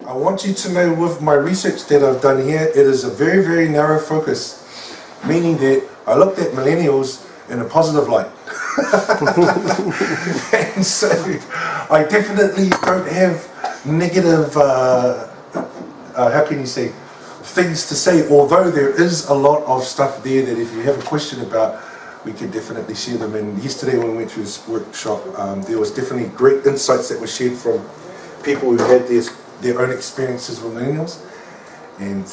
I want you to know with my research that I've done here, it is a very, very narrow focus, meaning that I looked at millennials in a positive light. And so I definitely don't have negative, how can you say, things to say, although there is a lot of stuff there that if you have a question about, we can definitely share them. And yesterday when we went to this workshop, there was definitely great insights that were shared from people who had their own experiences with millennials. And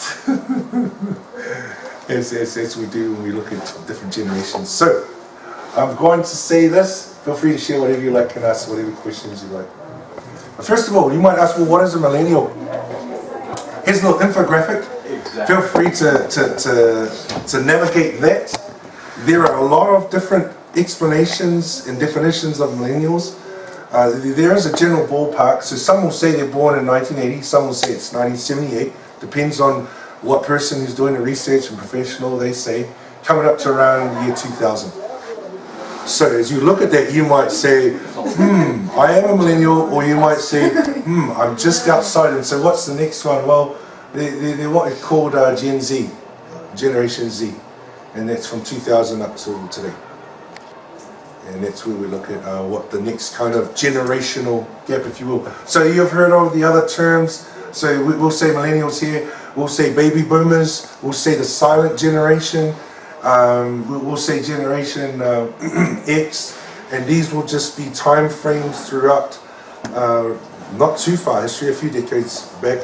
as we do when we look at different generations. So I'm going to say this. Feel free to share whatever you like and ask whatever questions you like. But first of all, you might ask, well, what is a millennial? Here's a little infographic. Exactly. Feel free to navigate that. There are a lot of different explanations and definitions of millennials. There is a general ballpark. So some will say they're born in 1980, some will say it's 1978. Depends on what person who's doing the research and professional they say. Coming up to around year 2000. So as you look at that, you might say, I am a millennial, or you might say, I'm just outside. And so what's the next one? Well, they're what is called Gen Z, Generation Z. And that's from 2000 up to today. And that's where we look at what the next kind of generational gap, if you will. So you've heard of the other terms. So we'll say millennials here. We'll say baby boomers. We'll say the silent generation. We'll say generation X. And these will just be time frames throughout, not too far history, a few decades back,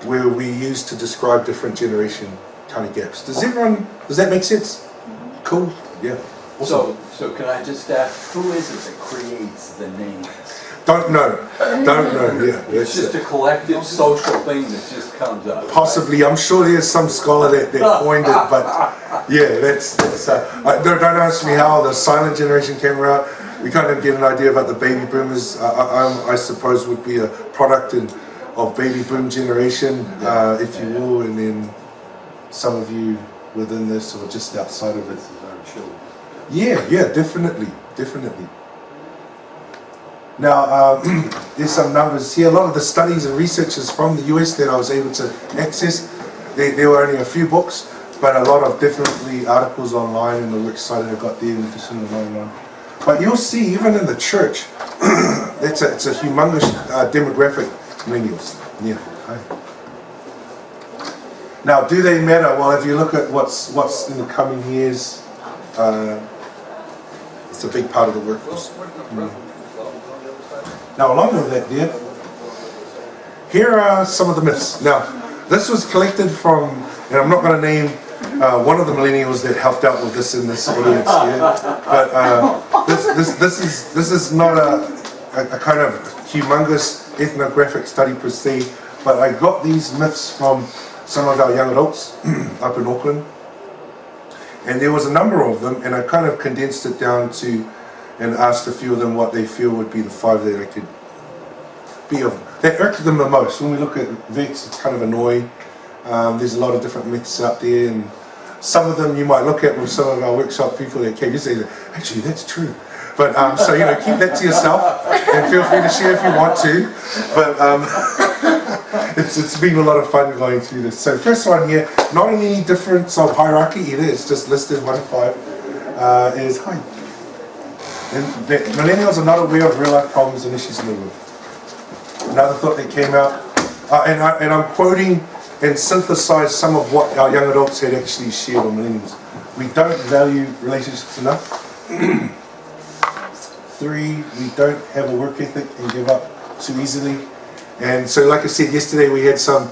where we use to describe different generation kind of gaps. Does that make sense? Cool. Yeah. Awesome. So can I just ask, who is it that creates the names? Don't know. Yeah. It's just a collective social thing that just comes up. Possibly. Right? I'm sure there's some scholar that coined it, but yeah, that's don't ask me how the silent generation came around. We kind of get an idea about the baby boomers. I suppose would be a product of baby boom generation, if you will, and then some of you within this or just outside of it. Yeah, definitely. Now, there's some numbers here. A lot of the studies and researchers from the US that I was able to access, there were only a few books, but a lot of definitely articles online and the work site that I got there in addition to my own. But you'll see, even in the church, it's a humongous demographic, millennials. Yeah. Now, do they matter? Well, if you look at what's in the coming years, it's a big part of the workforce. Now, along with that, here are some of the myths. Now, this was collected from, and I'm not going to name one of the millennials that helped out with this in this audience here, but this is not a kind of humongous ethnographic study per se, but I got these myths from some of our young adults up in Auckland. And there was a number of them, and I kind of condensed it down to, and asked a few of them what they feel would be the 5 that I could be of, that irked them the most. When we look at Vex, it's kind of annoying. There's a lot of different myths out there, and some of them you might look at with some of our workshop people that came, you say, actually that's true. But so keep that to yourself, and feel free to share if you want to. But it's been a lot of fun going through this. So first one here, not in any difference of hierarchy either. It's just listed 1 to 5. Is hi. And millennials are not aware of real life problems and issues in the world. Another thought that came out, and I'm quoting and synthesized some of what our young adults had actually shared on millennials. We don't value relationships enough. 3, we don't have a work ethic and give up too easily. And so, like I said yesterday, we had some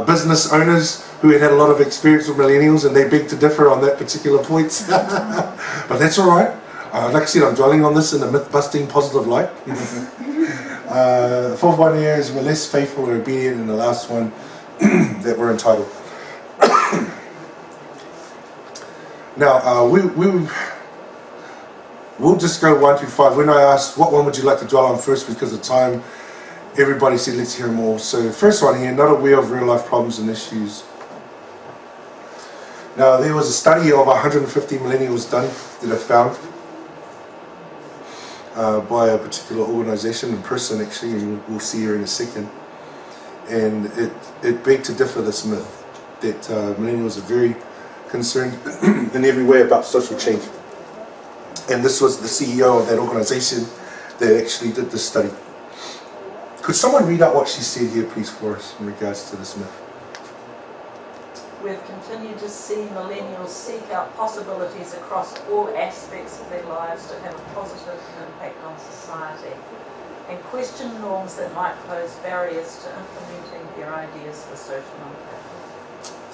business owners who had a lot of experience with millennials, and they beg to differ on that particular point. But that's all right. Like I said, I'm dwelling on this in a myth-busting positive light. The 4th one here is we're less faithful or obedient, and the last one that we're entitled. Now, we'll just go 1 through 5. When I asked what one would you like to dwell on first because of time, everybody said let's hear more. So first one here, not aware of real life problems and issues. Now there was a study of 150 millennials done that I found by a particular organization and person, actually, and we'll see here in a second. and it begged to differ this myth that millennials are very concerned in every way about social change. And this was the CEO of that organization that actually did this study. Could someone read out what she said here, please, for us in regards to this myth? We've continued to see millennials seek out possibilities across all aspects of their lives to have a positive impact on society and question norms that might pose barriers to implementing their ideas for social impact.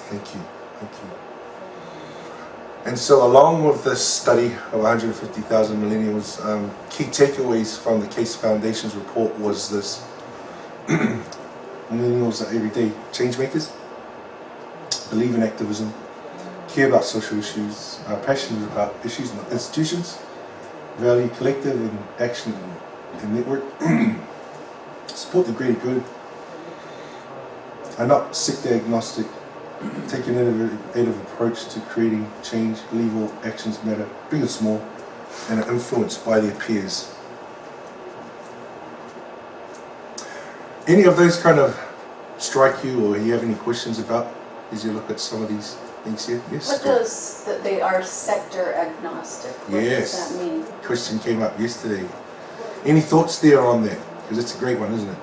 Thank you. Thank you. And so along with this study of 150,000 millennials, key takeaways from the Case Foundation's report was this. Millennials are everyday change makers, believe in activism, care about social issues, are passionate about issues and institutions, value collective and action and network, support the greater good, are not sector agnostic, take an innovative approach to creating change, believe all actions matter, big or small, and are influenced by their peers. Any of those kind of strike you, or you have any questions about as you look at some of these things here? Yes? What does that they are sector agnostic? What Yes. does that mean? Question came up yesterday. Any thoughts there on that? Because it's a great one, isn't it?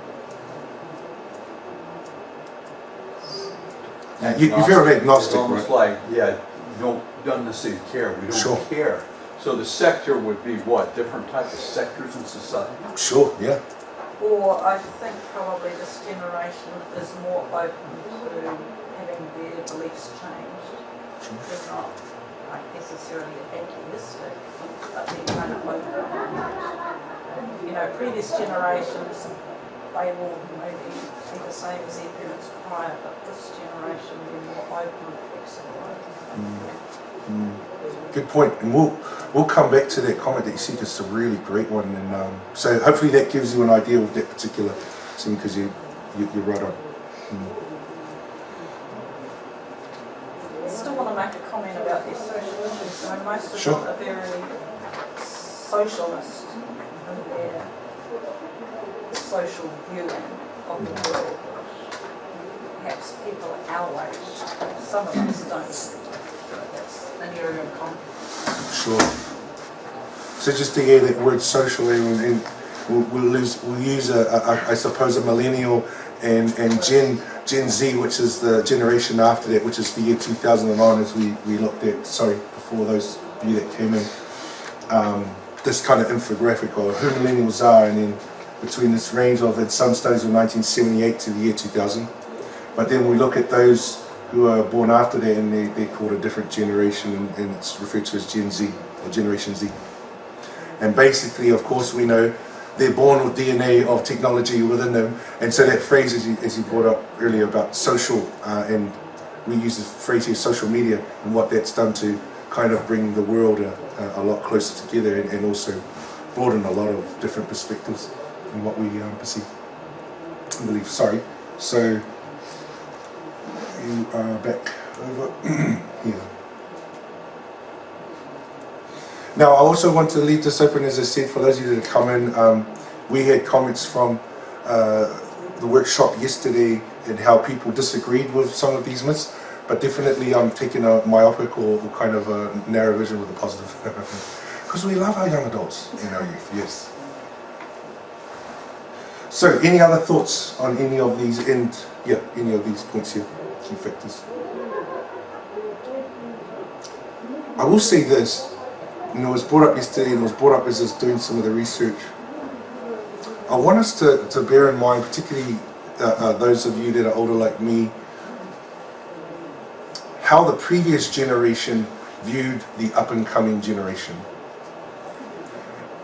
You've heard of agnostic, It's almost right? like, yeah, you don't necessarily care. We don't Sure. care. So the sector would be what? Different type of sectors in society? Sure, yeah. Or I think probably this generation is more open to having their beliefs changed. They're not like necessarily atheistic, but they're kind of open. You know, previous generations, they will maybe be the same as their parents prior, but this generation, they're more open and flexible. Good point, and we'll come back to that comment that you said. It's a really great one, and so hopefully that gives you an idea of that particular thing, because you're right on. I still want to make a comment about their social issues. I mean, most of Sure. them are very socialist in their social viewing of the world. Perhaps people our age, some of us don't. That's an area of conflict. Sure. So just to hear that word social, and we'll use I suppose a millennial and Gen Z, which is the generation after that, which is the year 2009, as we looked at. Sorry, before those of you that came in, this kind of infographic of who millennials are, and then between this range of, in some studies, of 1978 to the year 2000. But then we look at those who are born after that, and they're called a different generation, and it's referred to as Gen Z, or Generation Z. And basically, of course, we know they're born with DNA of technology within them, and so that phrase, as you brought up earlier about social, and we use the phrase here, social media, and what that's done to kind of bring the world a lot closer together, and also broaden a lot of different perspectives in what we perceive and believe. Sorry. So you are back over here. Now, I also want to leave this open, as I said, for those of you that have come in. We had comments from the workshop yesterday and how people disagreed with some of these myths, but definitely I'm taking a myopic or kind of a narrow vision with a positive. Because we love our young adults in our youth, yes. So, any other thoughts on any of these, any of these points here, key factors? I will say this, it was brought up yesterday, and it was brought up as I was doing some of the research. I want us to bear in mind, particularly those of you that are older like me, how the previous generation viewed the up-and-coming generation.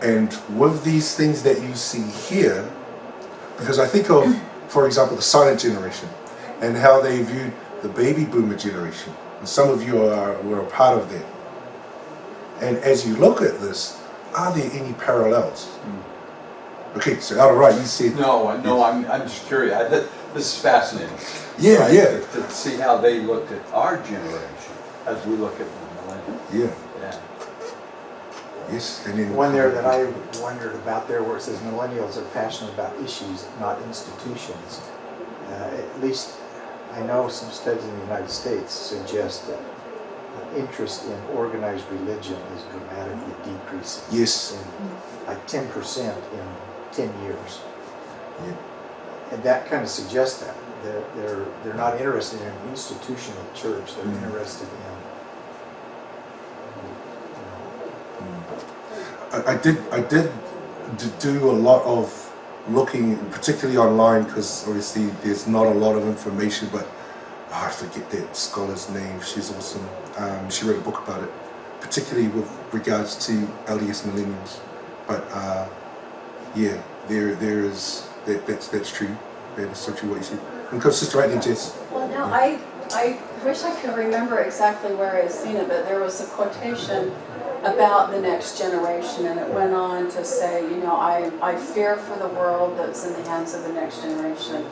And with these things that you see here, because I think of, for example, the silent generation and how they viewed the baby boomer generation. And some of you were a part of that. And as you look at this, are there any parallels? Okay, so all right, you said... No, I'm just curious. This is fascinating. Yeah, right? yeah. To see how they looked at our generation as we look at the millennials. Yeah. Yeah. Yes, and then... One there that I wondered about there where it says millennials are passionate about issues, not institutions. At least I know some studies in the United States suggest that interest in organized religion is dramatically decreasing. Yes. Like 10% in 10 years. Yeah. And that kind of suggests that. They're not interested in an institutional church. They're interested in, I did do a lot of looking, particularly online, because obviously there's not a lot of information, but I forget that scholar's name. She's awesome. She wrote a book about it, particularly with regards to LDS millennials. But yeah, there is that's true. That is so true what you said. And come, Sister, right there, Jess. Well, no, I wish I could remember exactly where I've seen it, but there was a quotation about the next generation, and it went on to say, you know, I fear for the world that's in the hands of the next generation.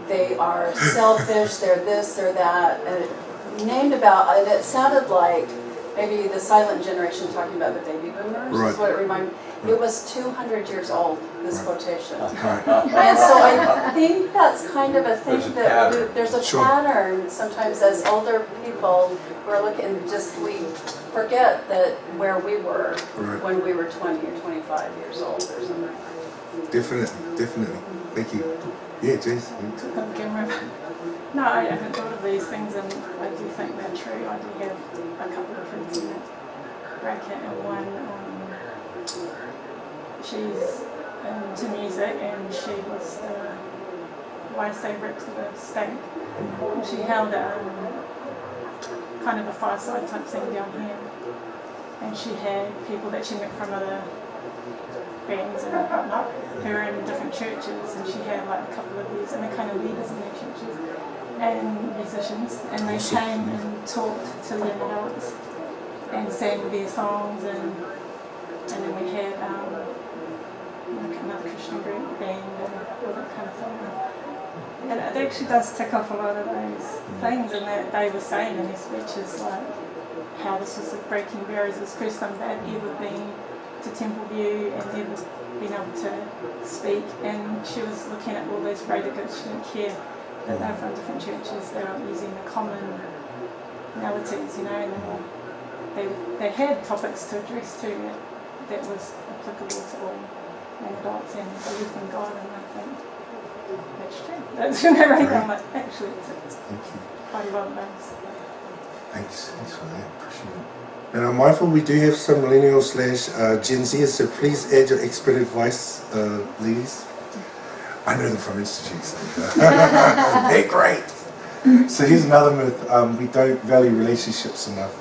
They are selfish, they're this, they're that, and it named about, and it sounded like maybe the silent generation talking about the baby boomers, Right. is what it reminded me. It was 200 years old, this Right. quotation. Right. And so I think that's kind of a thing There's a that pattern. there's a Sure. pattern sometimes as older people we're looking, we forget that where we were Right. when we were 20 or 25 years old or something. Definitely. Thank you. Yeah, Jess. No, I haven't thought of these things, and I do think they're true. I do have a couple of friends in that bracket, and one, she's into music, and she was the YSA rep to the state. And she held kind of a fireside type thing down here, and she had people that she met from other bands and whatnot who were in different churches, and she had like a couple of these, and they're kind of leaders in their churches and musicians, and they came and talked to young adults and sang their songs, and then we had like another Christian group band and all that kind of thing. And it actually does tick off a lot of those things, and that they were saying in their speeches, like how this was like breaking barriers. It was the first time they'd ever been to Templeview and ever been able to speak, and she was looking at all those radicals. She didn't care that they were from different churches. They were using the commonalities, you know, and they had topics to address too that was applicable to all young adults and belief in God, and I think that's true. That's when I read them, like, actually it's Thank you. quite a lot of those. Thanks for that. Appreciate it. And I'm mindful we do have some millennials / Gen Zers, so please add your expert advice, ladies. I know them from institutes. They're great. So here's another myth. We don't value relationships enough.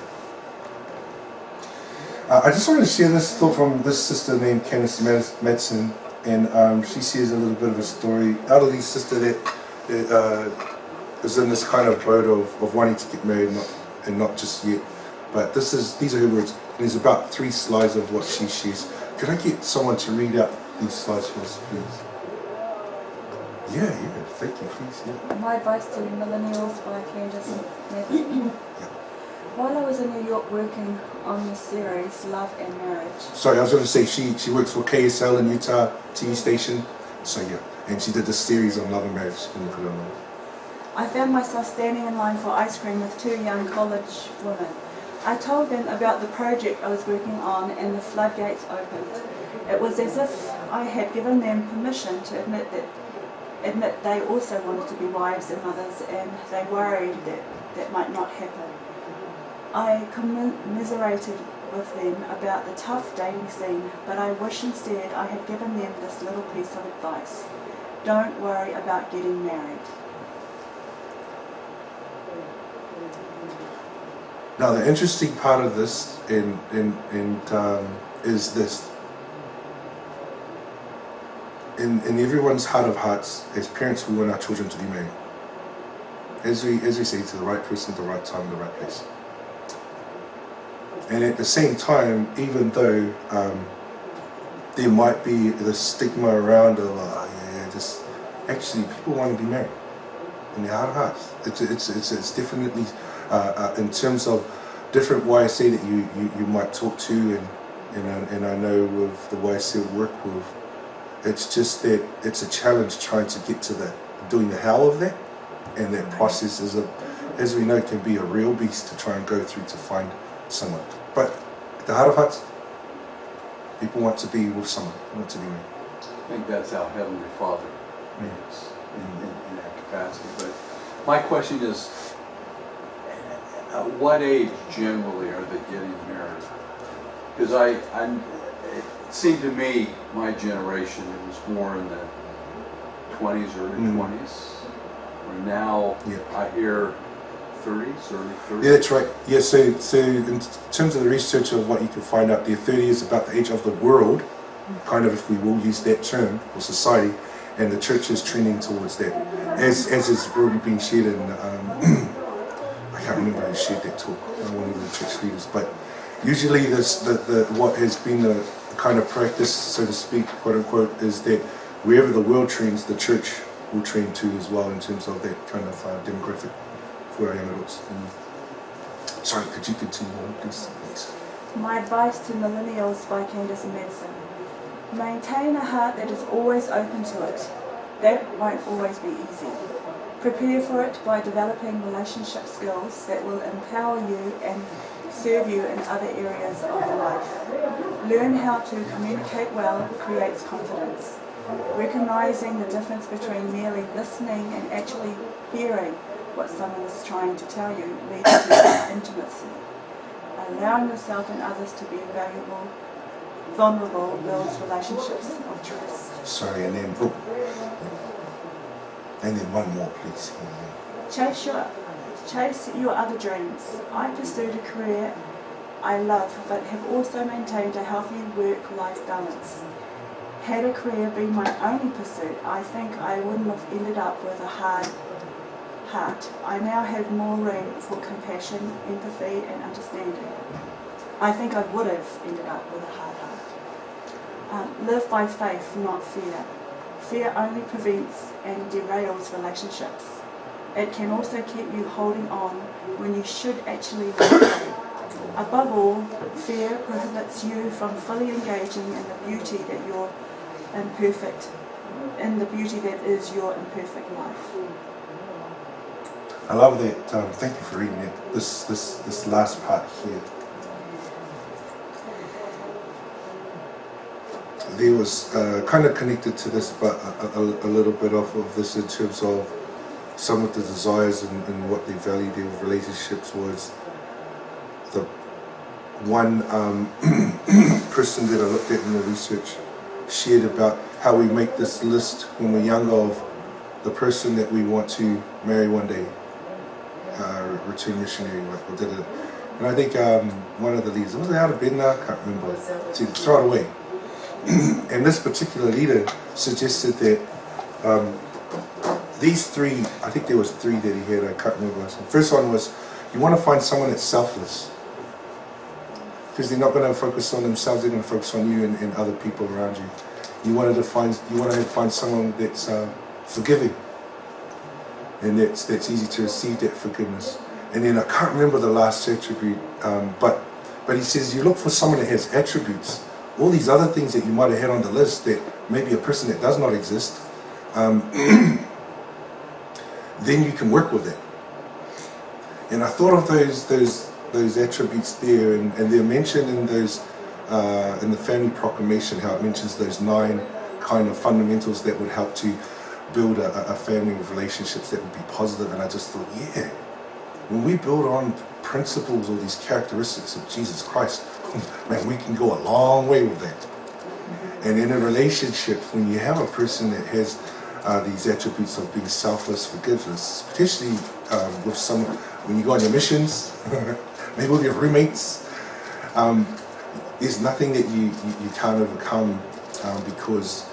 I just wanted to share this thought from this sister named Candice Madsen, and she shares a little bit of a story. Elderly sister that is in this kind of boat of wanting to get married, and not just yet. But these are her words. There's about 3 slides of what she shares. Could I get someone to read out these slides for us, please? Yeah, thank you, please. Yeah. My advice to millennials by Candice Madsen. While I was in New York working on the series Love and Marriage. Sorry, I was going to say she works for KSL in Utah TV station. So yeah, and she did this series on Love and Marriage. Can you put it on? I found myself standing in line for ice cream with 2 young college women. I told them about the project I was working on, and the floodgates opened. It was as if I had given them permission to admit they also wanted to be wives and mothers, and they worried that might not happen. I commiserated with them about the tough dating scene, but I wish instead I had given them this little piece of advice. Don't worry about getting married. Now the interesting part of this is this. In everyone's heart of hearts, as parents, we want our children to be married. As we say, to the right person, the right time, the right place. And at the same time, even though there might be the stigma around of actually people want to be married in their heart of hearts. It's definitely in terms of different YSA that you might talk to, and I know with the YSA we work with, it's just that it's a challenge trying to get to that doing the hell of that, and that process is as we know, can be a real beast to try and go through to find someone. But at the heart of hearts, people want to be with someone, want to be married. I think that's how Heavenly Father made us in that capacity. But my question is, at what age generally are they getting married? Because it seemed to me, my generation, it was more in the 20s, early 20s. Where now I hear 30s, early 30s. Yeah, that's right. Yeah, so in terms of the research of what you can find out there, 30 is about the age of the world, kind of, if we will use that term, or society, and the church is trending towards that. As is already been shared in, I can't remember who shared that talk, one of the church leaders, but usually what has been the kind of practice, so to speak, quote unquote, is that wherever the world trends, the church will trend too as well in terms of that kind of demographic for our young adults. Sorry, could you continue on, please? Thanks. My advice to millennials by Candace Madsen. Maintain a heart that is always open to it. That won't always be easy. Prepare for it by developing relationship skills that will empower you and serve you in other areas of your life. Learn how to communicate well creates confidence. Recognizing the difference between merely listening and actually hearing what someone is trying to tell you leads to intimacy. Allowing yourself and others to be vulnerable builds relationships of trust. Sorry, and then one more, please. Chase your other dreams. I pursued a career I love, but have also maintained a healthy work-life balance. Had a career been my only pursuit, I think I wouldn't have ended up with a hard heart. I now have more room for compassion, empathy and understanding. I think I would have ended up with a hard heart. Live by faith, not fear. Fear only prevents and derails relationships. It can also keep you holding on when you should actually let go. Above all, fear prohibits you from fully engaging in the beauty that is your imperfect life. I love that. Thank you for reading it. This last part here. There was kind of connected to this, but a little bit off of this in terms of some of the desires and what they value their relationships was. The one person that I looked at in the research shared about how we make this list when we're younger of the person that we want to marry one day, return missionary, or did it. And I think one of the leaders, was it out of bed now? I can't remember. To throw it away. And this particular leader suggested that these three, I think there was three that he had, I can't remember. The first one was, you want to find someone that's selfless. Because they're not going to focus on themselves, they're going to focus on you and other people around you. You want to find someone that's forgiving, and that's easy to receive that forgiveness. And then I can't remember the last attribute, but he says you look for someone that has attributes, all these other things that you might have had on the list that maybe a person that does not exist, then you can work with it. And I thought of those attributes there, and they're mentioned in those in the Family Proclamation, how it mentions those 9 kind of fundamentals that would help to build a family with relationships that would be positive. And I just thought, yeah, when we build on principles or these characteristics of Jesus Christ, man, we can go a long way with that. And in a relationship, when you have a person that has these attributes of being selfless, forgiveness, potentially with someone, when you go on your missions, maybe with your roommates, there's nothing that you can't overcome because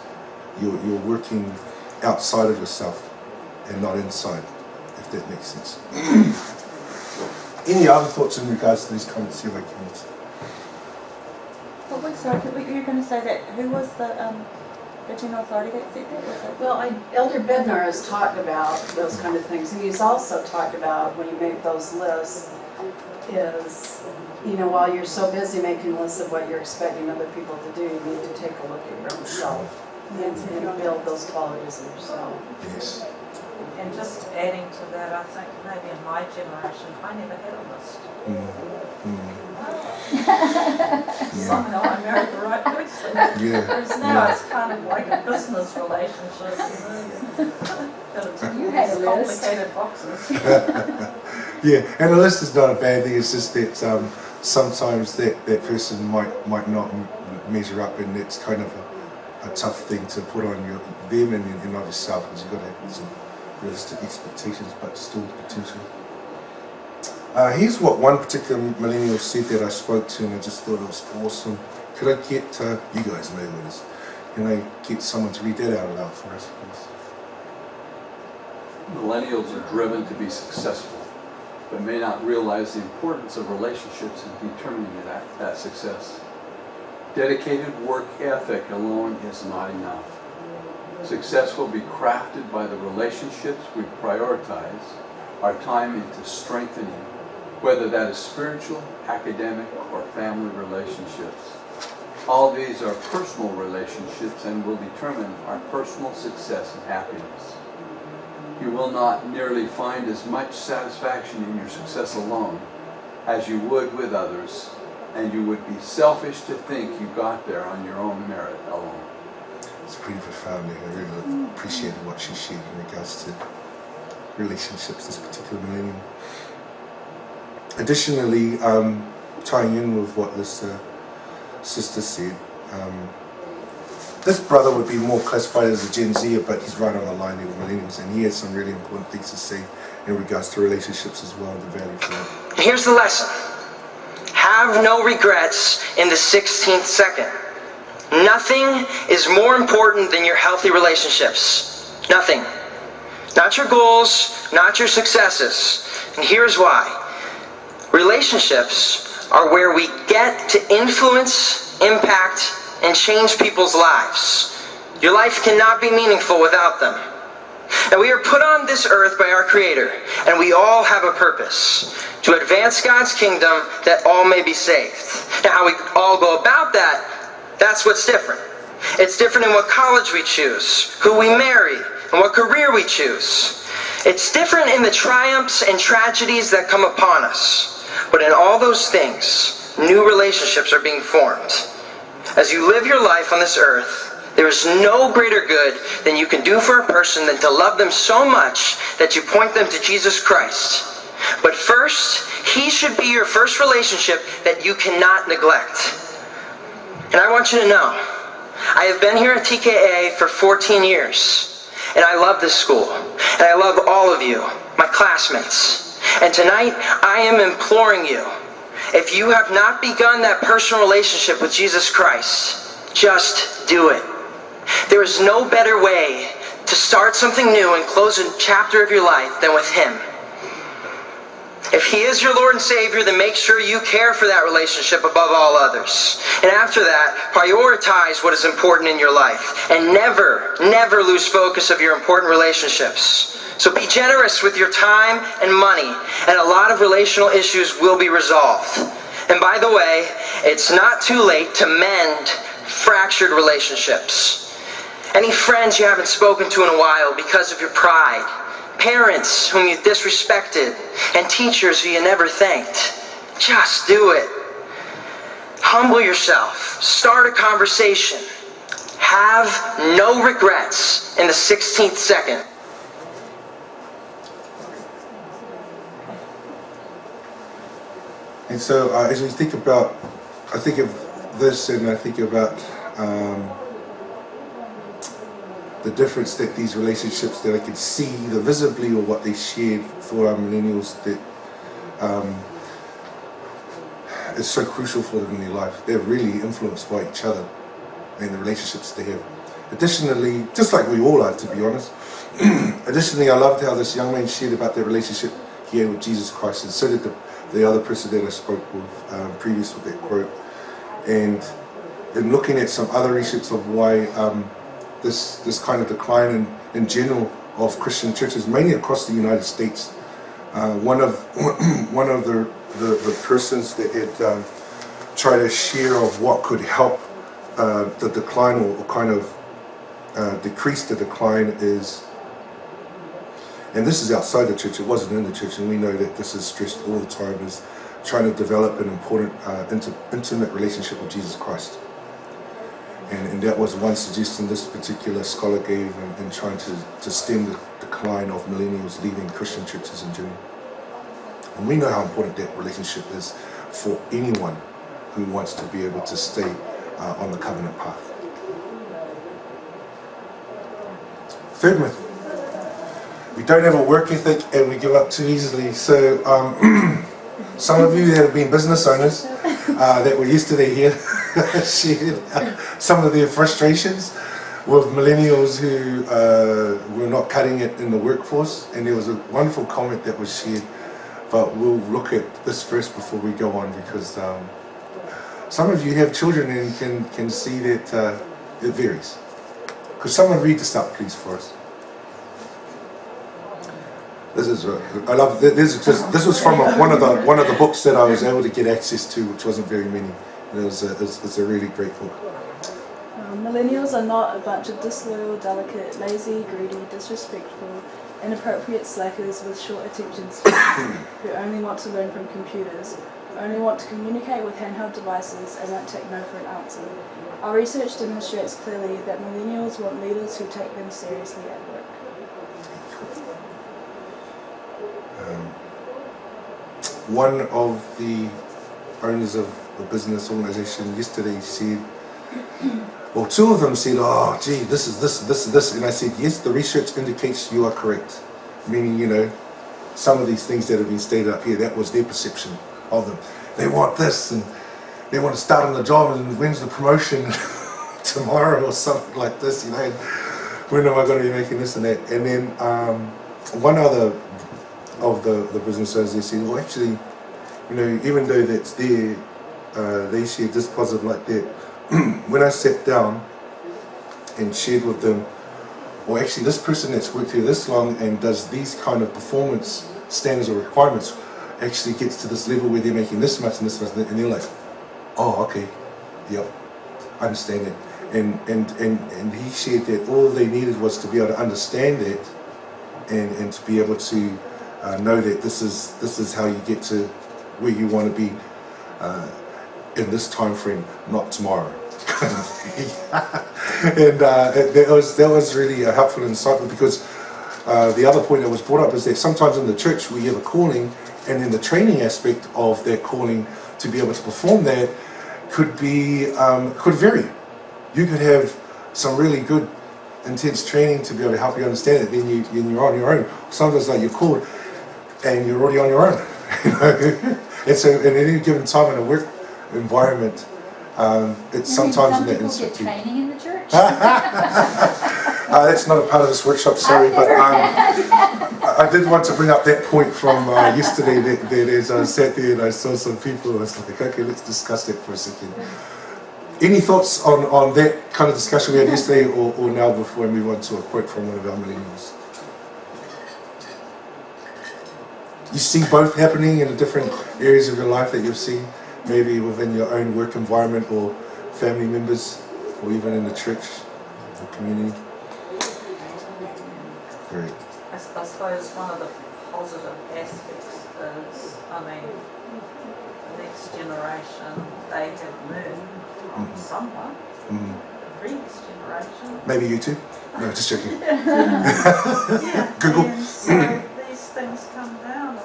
you're working outside of yourself and not inside, if that makes sense. Any other thoughts in regards to these comments here, like comments? What was, sorry, you were going to say that, who was the general authority that said that? Was it? Well, Elder Bednar has talked about those kind of things, and he's also talked about when you make those lists is, you know, while you're so busy making lists of what you're expecting other people to do, you need to take a look at your own self and build those qualities in yourself. Yes. And just adding to that, I think maybe in my generation, I never had a list. Somehow I married the right person. Whereas now it's kind of like a business relationship, You had a list. complicated boxes. Yeah, and a list is not a bad thing. It's just that sometimes that person might not measure up, and it's kind of a tough thing to put on them and not yourself, because you've got to have some realistic expectations, but still potential. Here's what one particular millennial said that I spoke to, and I just thought it was awesome. Could I get, you guys know what it is, can I get someone to read that out loud for us, please? Millennials are driven to be successful, but may not realize the importance of relationships in determining that success. Dedicated work ethic alone is not enough. Success will be crafted by the relationships we prioritize our time into strengthening, whether that is spiritual, academic, or family relationships. All these are personal relationships and will determine our personal success and happiness. You will not nearly find as much satisfaction in your success alone as you would with others, and you would be selfish to think you got there on your own merit alone. It's pretty profound. I really appreciated what she shared in regards to relationships, this particular millennium. Additionally, tying in with what this sister said, this brother would be more classified as a Gen Zer, but he's right on the line with millennials, and he has some really important things to say in regards to relationships as well, and the value for that. Here's the lesson. Have no regrets in the 16th second. Nothing is more important than your healthy relationships. Nothing. Not your goals, not your successes. And here's why. Relationships are where we get to influence, impact, and change people's lives. Your life cannot be meaningful without them. Now, we are put on this earth by our Creator, and we all have a purpose: to advance God's kingdom that all may be saved. Now, how we all go about that, that's what's different. It's different in what college we choose, who we marry, and what career we choose. It's different in the triumphs and tragedies that come upon us. But in all those things, new relationships are being formed. As you live your life on this earth, there is no greater good than you can do for a person than to love them so much that you point them to Jesus Christ. But first, He should be your first relationship that you cannot neglect. And I want you to know, I have been here at TKA for 14 years, and I love this school, and I love all of you, my classmates. And tonight, I am imploring you, if you have not begun that personal relationship with Jesus Christ, just do it. There is no better way to start something new and close a chapter of your life than with Him. If He is your Lord and Savior, then make sure you care for that relationship above all others. And after that, prioritize what is important in your life. And never, never lose focus of your important relationships. So be generous with your time and money, and a lot of relational issues will be resolved. And by the way, it's not too late to mend fractured relationships. Any friends you haven't spoken to in a while because of your pride, parents whom you disrespected, and teachers who you never thanked. Just do it. Humble yourself. Start a conversation. Have no regrets in the 16th second. And so as we think about, I think of this, and I think about the difference that these relationships that I can see, the visibly or what they shared for our millennials, that is so crucial for them in their life. They're really influenced by each other and the relationships they have. Additionally, just like we all are, to be honest, additionally, I loved how this young man shared about their relationship he had with Jesus Christ, and so did the other person that I spoke with previous with that quote. And in looking at some other research of why this kind of decline in general of Christian churches, mainly across the United States, one of the persons that had tried to share of what could help the decline or kind of decrease the decline is and this is outside the church, it wasn't in the church, and we know that this is stressed all the time, is trying to develop an important intimate relationship with Jesus Christ. And that was one suggestion this particular scholar gave in trying to stem the decline of millennials leaving Christian churches in general. And we know how important that relationship is for anyone who wants to be able to stay on the covenant path. Third myth, we don't have a work ethic and we give up too easily. So some of you that have been business owners that were yesterday here shared some of their frustrations with millennials who were not cutting it in the workforce, and there was a wonderful comment that was shared, but we'll look at this first before we go on, because some of you have children and can see that it varies. Could someone read this up, please, for us? This is I love this was from one of the books that I was able to get access to, which wasn't very many. It's a really great book. Millennials are not a bunch of disloyal, delicate, lazy, greedy, disrespectful, inappropriate slackers with short attention spans who only want to learn from computers, only want to communicate with handheld devices, and won't take no for an answer. Our research demonstrates clearly that millennials want leaders who take them seriously at work. One of the owners of the business organization yesterday said, well, two of them said, oh, gee, this is this. And I said, yes, the research indicates you are correct. Meaning, some of these things that have been stated up here, that was their perception of them. They want this, and they want to start on the job, and when's the promotion tomorrow or something like this, and when am I going to be making this and that? And then one other of the business owners, they said, well, actually, even though that's there, they shared this positive like that. When I sat down and shared with them, well, actually, this person that's worked here this long and does these kind of performance standards or requirements actually gets to this level where they're making this much and this much, and they're like, oh, okay, yep, I understand it. And he shared that all they needed was to be able to understand that and to be able to know that this is how you get to where you want to be in this time frame, not tomorrow. And that was really helpful and insightful, because the other point that was brought up is that sometimes in the church we have a calling, and then the training aspect of that calling to be able to perform that could vary. You could have some really good intense training to be able to help you understand it, then you're on your own. Sometimes like you're called and you're already on your own. And so at any given time in a work environment, it's sometimes in that instance. Some people get training in the church? That's not a part of this workshop, sorry, but I did want to bring up that point from yesterday, that as I sat there and I saw some people, I was like, okay, let's discuss that for a second. Any thoughts on that kind of discussion we had yesterday, or now before I move on to a quote from one of our millennials? You see both happening in the different areas of your life that you've seen, maybe within your own work environment or family members, or even in the church or community? Great. I suppose one of the positive aspects is, the next generation, they have learned from someone, the previous generation. Maybe you too? No, just joking. Yeah. Google. And so these things come down,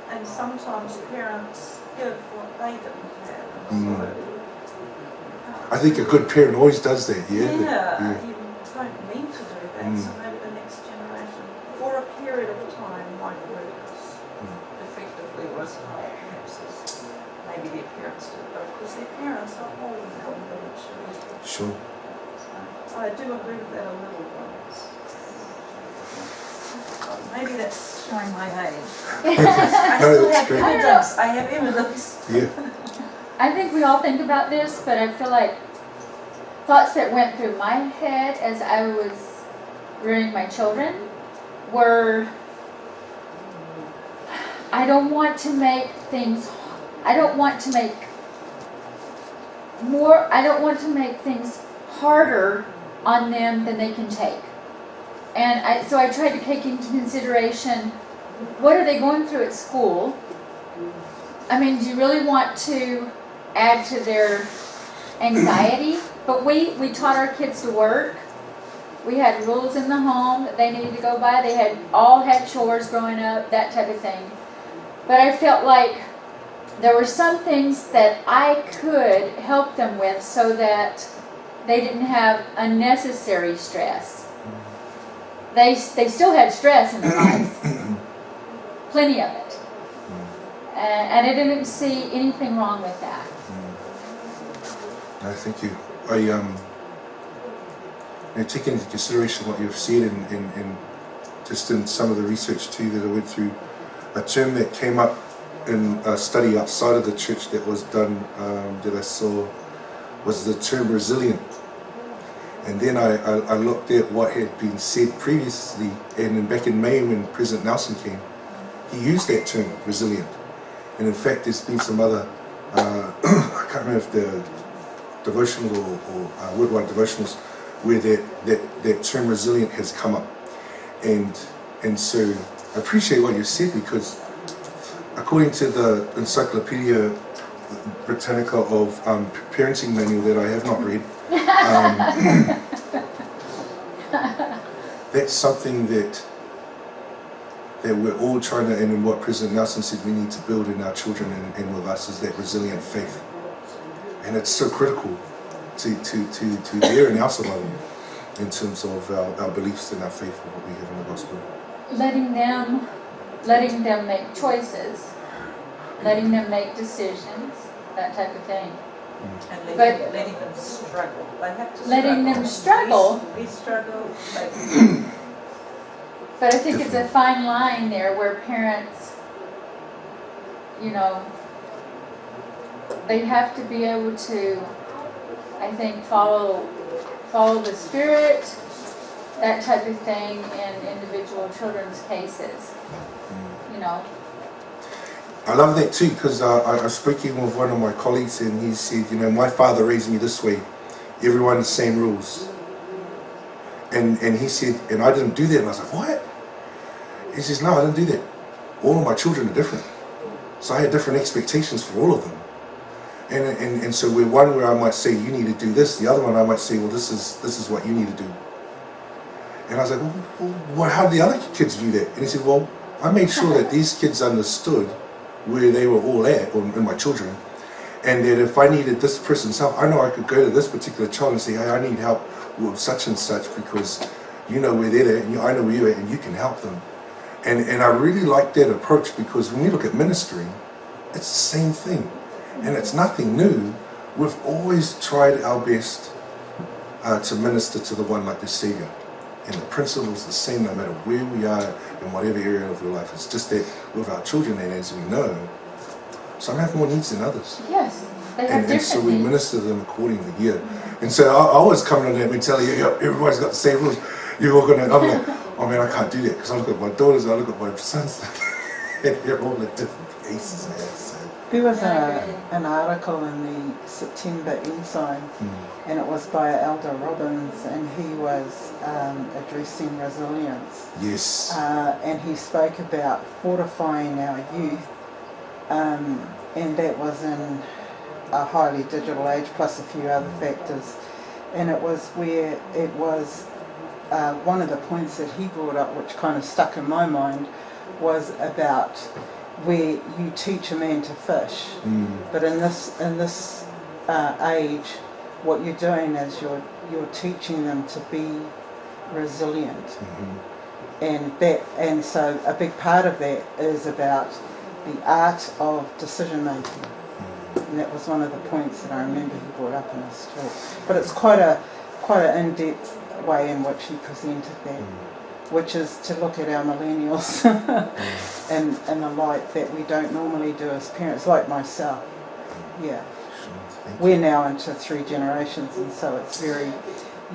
and sometimes parents give what they didn't have. I think a good parent always does that, yeah? Yeah, you don't mean to do that, so maybe the next generation, for a period of time, might work as effectively or as hard, perhaps, as maybe their parents did, but of course their parents are holding them eventually. Sure. So I do agree with that a little bit. Maybe that's showing my age. I still have evidence. I have evidence. Yeah. I think we all think about this, but I feel like thoughts that went through my head as I was rearing my children were, I don't want to make things harder on them than they can take. And so I tried to take into consideration, what are they going through at school? I mean, do you really want to add to their anxiety? But we taught our kids to work. We had rules in the home that they needed to go by. They all had chores growing up, that type of thing. But I felt like there were some things that I could help them with so that they didn't have unnecessary stress. They still had stress in their lives, plenty of it. And I didn't see anything wrong with that. No, thank you. I take into consideration what you've said and just in some of the research too that I went through, a term that came up in a study outside of the church that was done, that I saw, was the term resilient. And then I looked at what had been said previously, and then back in May when President Nelson came, he used that term, resilient. And in fact, there's been some other, I can't remember if they're devotional or worldwide devotionals, where that term resilient has come up. And so I appreciate what you said, because according to the Encyclopedia Britannica of Parenting Manual that I have not read, that's something that we're all trying to, and in what President Nelson said we need to build in our children and with us, is that resilient faith. And it's so critical to their and our survival in terms of our beliefs and our faith and what we have in the gospel. Letting them make choices, letting them make decisions, that type of thing. And But letting them struggle. They have to letting them struggle. We struggle. But I think it's a fine line there where parents, they have to be able to, I think, follow the Spirit, that type of thing in individual children's cases. I love that too, because I was speaking with one of my colleagues and he said, my father raised me this way, everyone the same rules. And he said, and I didn't do that. And I was like, what? He says, no, I didn't do that. All of my children are different. So I had different expectations for all of them. And so we're one where I might say, you need to do this. The other one I might say, well, this is what you need to do. And I was like, well, how did the other kids view that? And he said, well, I made sure that these kids understood where they were all at, or in my children, and that if I needed this person's help, I know I could go to this particular child and say, hey, I need help with such and such, because you know where they're at, and I know where you're at, and you can help them. And I really like that approach, because when you look at ministering, it's the same thing. And it's nothing new. We've always tried our best to minister to the one like the Savior. And the principle's the same no matter where we are in whatever area of your life. It's just that with our children, and as we know, some have more needs than others. Yes, they have And so different we needs. minister to them accordingly, yeah. And so I always come in that mentality, everybody's got the same rules. You're all gonna, I'm like, oh man, I can't do that, because I look at my daughters, I look at my sons, and they're all at different places, man. So. There was an article in the September Ensign, and it was by Elder Robbins, and he was addressing resilience. Yes. And he spoke about fortifying our youth, and that was in a highly digital age, plus a few other factors. And it was where it was one of the points that he brought up, which kind of stuck in my mind, was about where you teach a man to fish, but in this age, what you're doing is you're teaching them to be resilient, and so a big part of that is about the art of decision making, and that was one of the points that I remember he brought up in his talk. But it's quite an in-depth way in which he presented that. Which is to look at our millennials and the light that we don't normally do as parents, like myself. Yeah. We're now into 3 generations, and so it's very,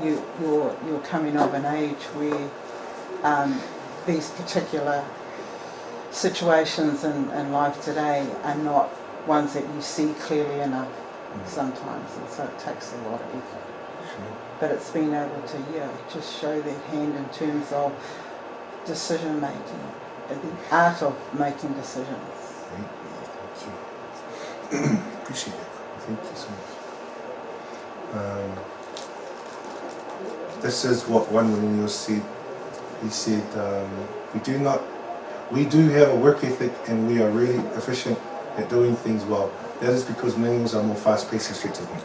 you're coming of an age where these particular situations in life today are not ones that you see clearly enough sometimes, and so it takes a lot of effort. But it's been able to, just show that hand in terms of decision making, the art of making decisions. Appreciate it. Thank you so much. This is what one millennial said. He said, we do have a work ethic and we are really efficient at doing things well. That is because millennials are more fast-paced and straight to the point.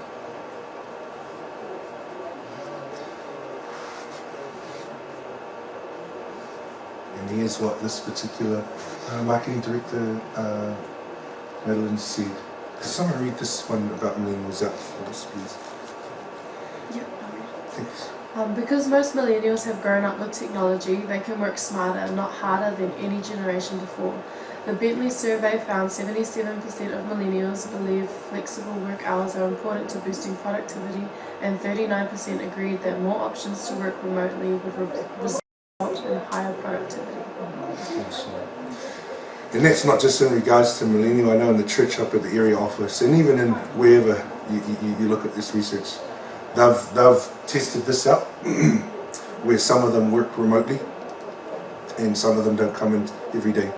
And here's what this particular marketing director, Madeline, said. Could someone read this one about millennials out for us, please? Yep, I'll read it. Thanks. Because most millennials have grown up with technology, they can work smarter, not harder than any generation before. The Bentley survey found 77% of millennials believe flexible work hours are important to boosting productivity, and 39% agreed that more options to work remotely would result in higher productivity. Awesome. And that's not just in regards to millennial. I know in the church up at the area office, and even in wherever you look at this research, they've tested this out, where some of them work remotely, and some of them don't come in every day.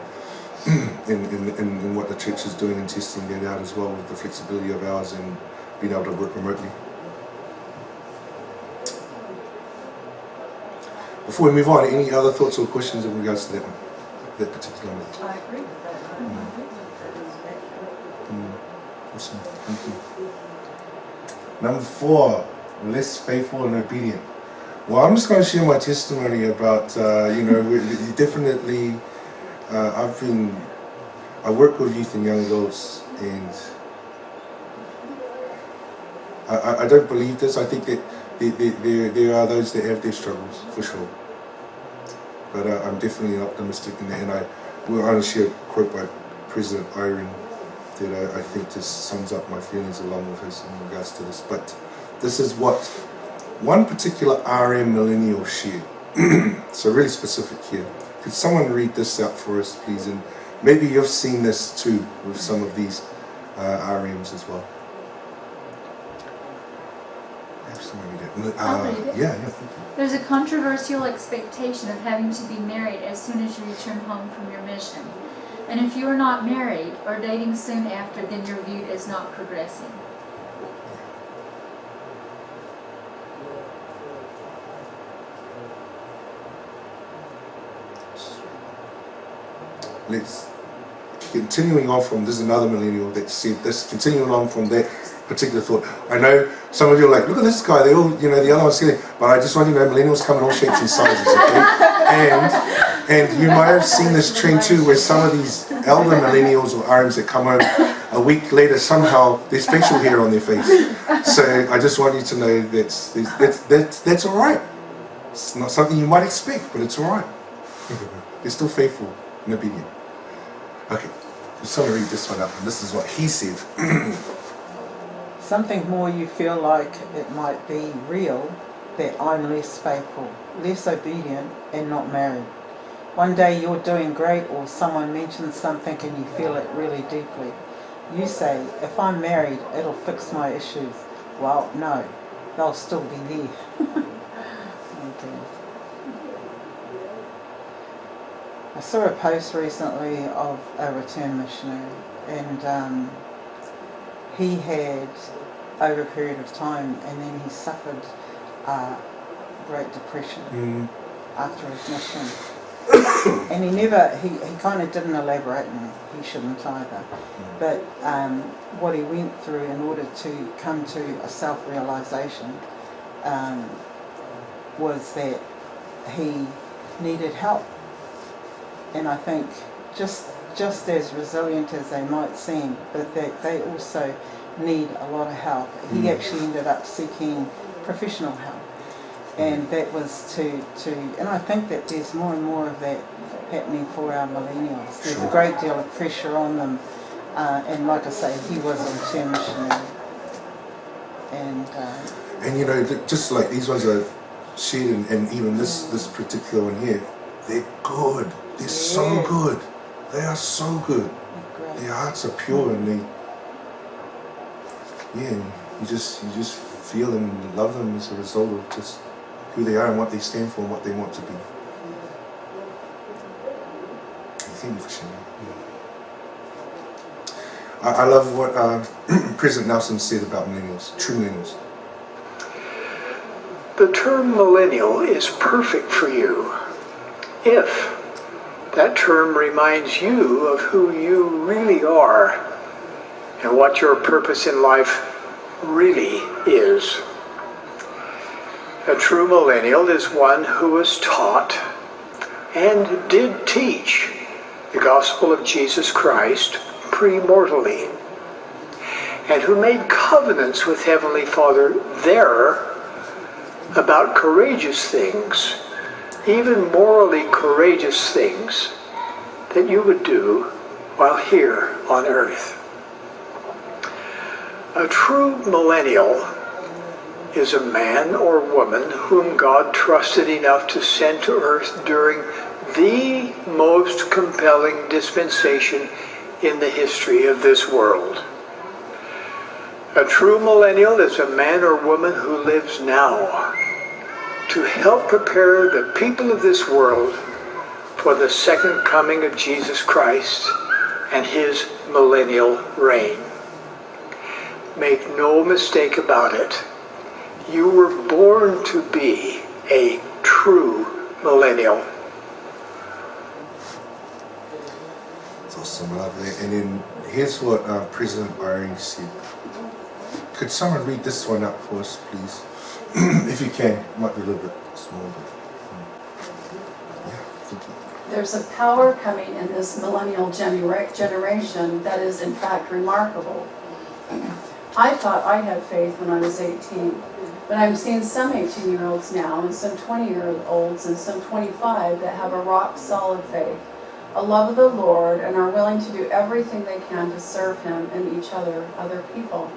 In what the church is doing and testing that out as well, with the flexibility of hours and being able to work remotely. Before we move on, any other thoughts or questions in regards to that one, that particular one? I agree with that. I think that is Awesome, thank you. Number 4, less faithful and obedient. Well, I'm just going to share my testimony about, we definitely, I work with youth and young adults, and I don't believe this. I think that there are those that have their struggles, for sure. But I'm definitely optimistic in that, and I will share a quote by President Irene that I think just sums up my feelings along with his in regards to this. But this is what one particular RM millennial shared. So really specific here. Could someone read this out for us, please? And maybe you've seen this too with some of these RMs as well. I'll read it. Yeah, thank you. There's a controversial expectation of having to be married as soon as you return home from your mission. And if you are not married or dating soon after, then you're viewed as not progressing. Let's continuing on from this is another millennial that said this, continuing on from that particular thought. I know some of you are like, look at this guy, they all, the other one's silly, but I just want you to know millennials come in all shapes and sizes, okay? And you might have seen this trend too, where some of these elder millennials or RMs that come home a week later, somehow there's facial hair on their face. So I just want you to know that's all right. It's not something you might expect, but it's all right. They're still faithful and obedient. Okay, just want to read this one up, and this is what he said. Something more you feel like it might be real, that I'm less faithful, less obedient, and not married. One day you're doing great, or someone mentions something and you feel it really deeply. You say, if I'm married, it'll fix my issues. Well, no, they'll still be there. Okay. I saw a post recently of a return missionary, and he had, over a period of time, and then he suffered Great Depression after his mission. And he kind of didn't elaborate, and he shouldn't either. But what he went through in order to come to a self-realization was that he needed help. And I think just as resilient as they might seem, but that they also need a lot of help. He actually ended up seeking professional help. And that was to and I think that there's more and more of that happening for our millennials. There's a great deal of pressure on them. And like I say, he was a return missionary. And just like these ones I've shared, and even this particular one here, they're good. They're so good. They are so good. Their hearts are pure, and and you just feel and love them as a result of just who they are and what they stand for and what they want to be. Thank you for sharing. I love what President Nelson said about millennials, true millennials. The term millennial is perfect for you if that term reminds you of who you really are and what your purpose in life really is. A true millennial is one who was taught and did teach the gospel of Jesus Christ premortally, and who made covenants with Heavenly Father there about courageous things, even morally courageous things, that you would do while here on earth. A true millennial is a man or woman whom God trusted enough to send to earth during the most compelling dispensation in the history of this world. A true millennial is a man or woman who lives now to help prepare the people of this world for the second coming of Jesus Christ and his millennial reign. Make no mistake about it. You were born to be a true millennial. That's awesome, I love that. And then here's what President Eyring said. Could someone read this one up for us, please? If you can. It might be a little bit small, but yeah, thank you. There's a power coming in this millennial generation that is in fact remarkable. I thought I had faith when I was 18, but I'm seeing some 18-year-olds now and some 20-year-olds and some 25 that have a rock-solid faith, a love of the Lord, and are willing to do everything they can to serve Him and each other people.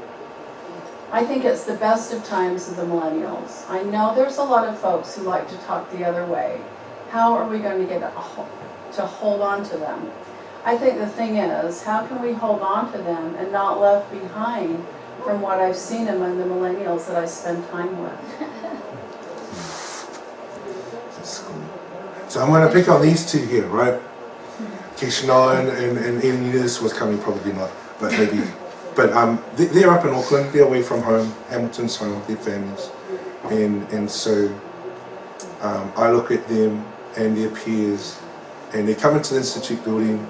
I think it's the best of times of the millennials. I know there's a lot of folks who like to talk the other way. How are we going to get to hold on to them? I think the thing is, how can we hold on to them and not left behind from what I've seen among the millennials that I spend time with? That's cool. So I'm going to pick on these two here, right? Okay, Chanel and Eden, you knew this was coming, probably not, but maybe. But they're up in Auckland, they're away from home, Hamilton's home, their families. And so I look at them and their peers, and they come into the Institute building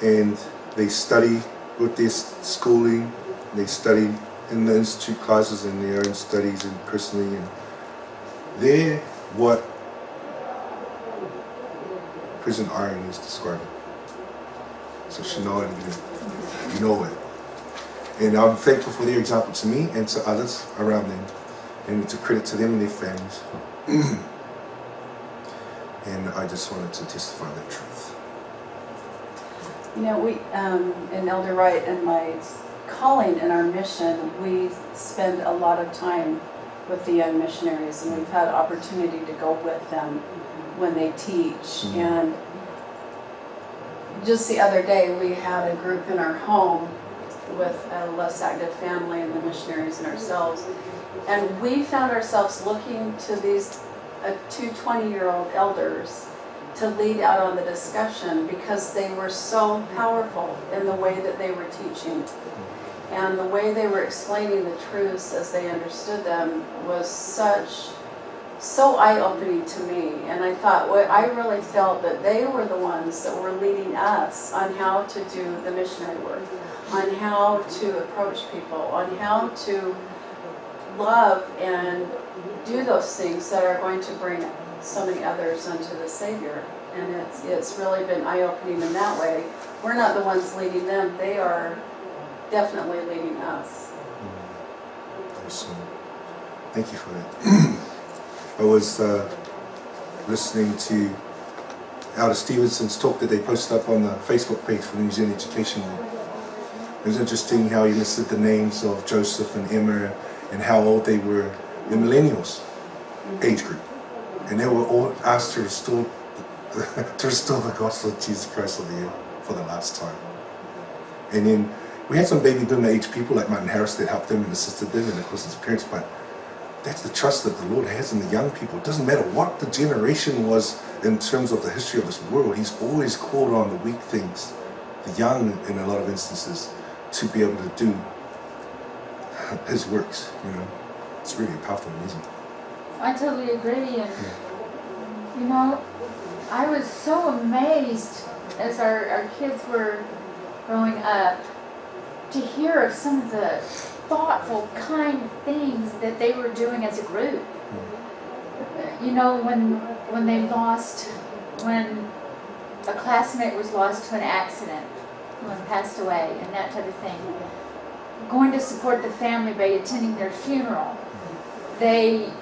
and they study with their schooling, they study in the Institute classes and their own studies and personally, and they're what President Eyring is describing. So Chanel, you know it. And I'm thankful for their example to me and to others around them. And it's a credit to them and their families. And I just wanted to testify that truth. You know, we, in Elder Wright and my calling and our mission, we spend a lot of time with the young missionaries, and we've had opportunity to go with them when they teach. And just the other day, we had a group in our home with a less active family and the missionaries and ourselves. And we found ourselves looking to these two 20-year-old elders to lead out on the discussion because they were so powerful in the way that they were teaching. And the way they were explaining the truths as they understood them was so eye-opening to me. And I thought, I really felt that they were the ones that were leading us on how to do the missionary work, on how to approach people, on how to love and do those things that are going to bring so many others unto the Savior. And it's really been eye-opening in that way. We're not the ones leading them, they are definitely leading us. Awesome. Thank you for that. I was listening to Elder Stevenson's talk that they posted up on the Facebook page for the New Zealand Education Week. It was interesting how he listed the names of Joseph and Emma and how old they were, the millennials age group. And they were all asked to restore the gospel of Jesus Christ on the earth for the last time. And then We had some baby boomer age people like Martin Harris that helped them and assisted them, and of course his parents, but that's the trust that the Lord has in the young people. It doesn't matter what the generation was in terms of the history of this world, he's always called on the weak things, the young in a lot of instances, to be able to do his works, you know. It's really powerful and amazing. I totally agree, and you know, I was so amazed as our kids were growing up to hear of some of the thoughtful, kind things that they were doing as a group. You know, when they lost, when a classmate was lost to an accident, when passed away, and that type of thing, going to support the family by attending their funeral. They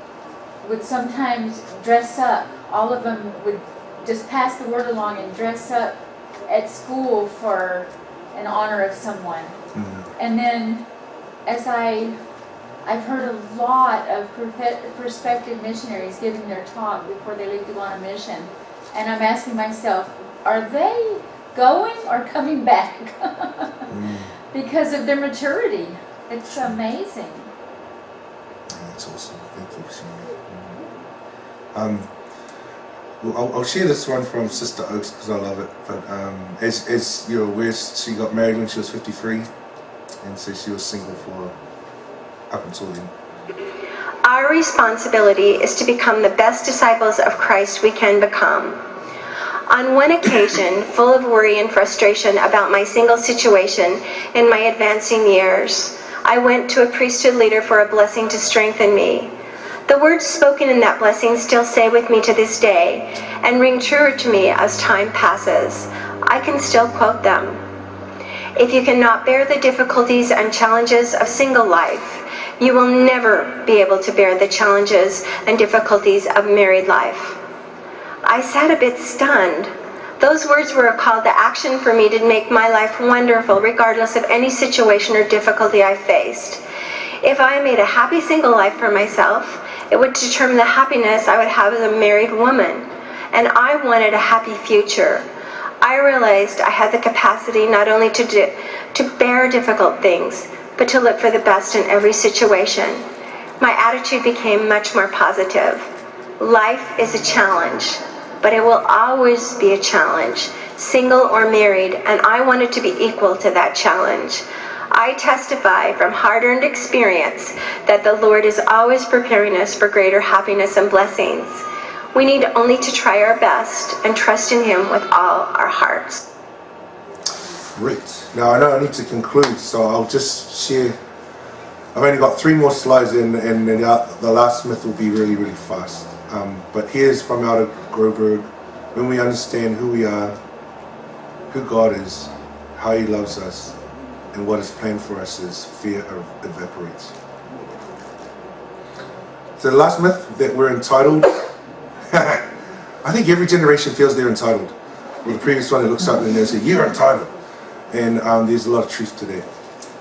would sometimes dress up. All of them would just pass the word along and dress up at school for in honor of someone. And then, as I've heard a lot of prospective missionaries giving their talk before they leave to go on a mission, and I'm asking myself, are they going or coming back? Because of their maturity. It's amazing. That's awesome. Thank you for sharing that. Well, I'll share this one from Sister Oaks because I love it. But as you're aware, she got married when she was 53, and so she was single for up until then. Our responsibility is to become the best disciples of Christ we can become. On one occasion, full of worry and frustration about my single situation in my advancing years, I went to a priesthood leader for a blessing to strengthen me. The words spoken in that blessing still stay with me to this day and ring truer to me as time passes. I can still quote them. If you cannot bear the difficulties and challenges of single life, you will never be able to bear the challenges and difficulties of married life. I sat a bit stunned. Those words were a call to action for me to make my life wonderful regardless of any situation or difficulty I faced. If I made a happy single life for myself, it would determine the happiness I would have as a married woman. And I wanted a happy future. I realized I had the capacity not only to bear difficult things, but to look for the best in every situation. My attitude became much more positive. Life is a challenge, but it will always be a challenge, single or married, and I wanted to be equal to that challenge. I testify from hard-earned experience that the Lord is always preparing us for greater happiness and blessings. We need only to try our best and trust in Him with all our hearts. Great. Now I know I need to conclude, so I'll just share. I've only got 3 more slides and the last myth will be really, really fast. But here's from Elder Groberg. When we understand who we are, who God is, how He loves us, and what His plan for us is, fear evaporates. So the last myth that we're entitled, I think every generation feels they're entitled. Well, the previous one, it looks up and they say, you're entitled. And there's a lot of truth to that.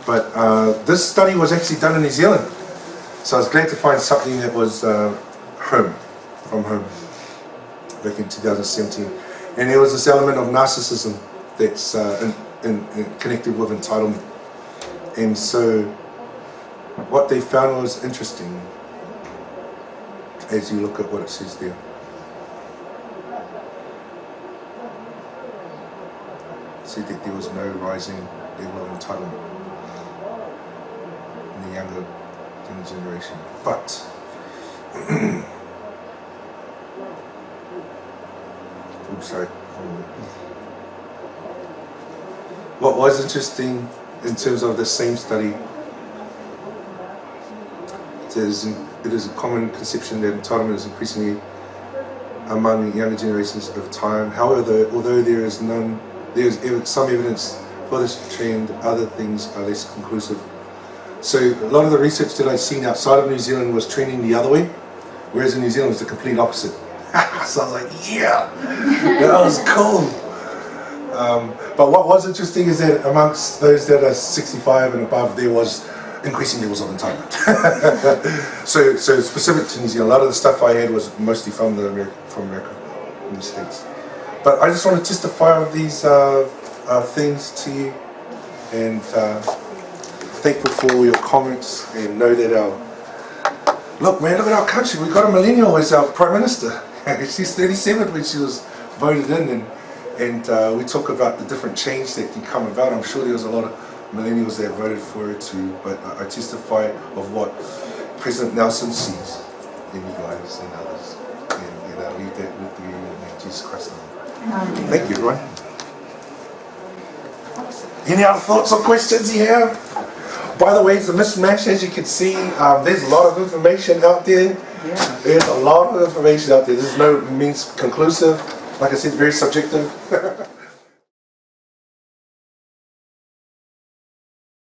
But this study was actually done in New Zealand. So I was glad to find something that was from home, back in 2017. And there was this element of narcissism that's connected with entitlement. And so what they found was interesting as you look at what it says there. It said that there was no rising level of entitlement in the younger generation. But sorry. What was interesting in terms of the same study, it is a common conception that entitlement is increasingly among younger generations of time. However, although there is some evidence for this trend, other things are less conclusive. So a lot of the research that I've seen outside of New Zealand was trending the other way, whereas in New Zealand it's the complete opposite. So I was like, yeah, that was cool. But what was interesting is that amongst those that are 65 and above, there was increasing levels of entitlement. so specific to New Zealand, a lot of the stuff I had was mostly from America, in the States. But I just want to testify of these things to you and thankful for all your comments, and know that look at our country, we got a millennial as our Prime Minister. She's 37 when she was voted in, and we talk about the different change that can come about. I'm sure there was a lot of millennials that voted for her too, but I testify of what President Nelson sees in you guys and others, and I leave that with you in Jesus Christ's name. Thank you, everyone. Any other thoughts or questions you have? By the way, it's a mismatch, as you can see. There's a lot of information out there. Yeah. There's a lot of information out there. There's no means conclusive. Like I said, very subjective.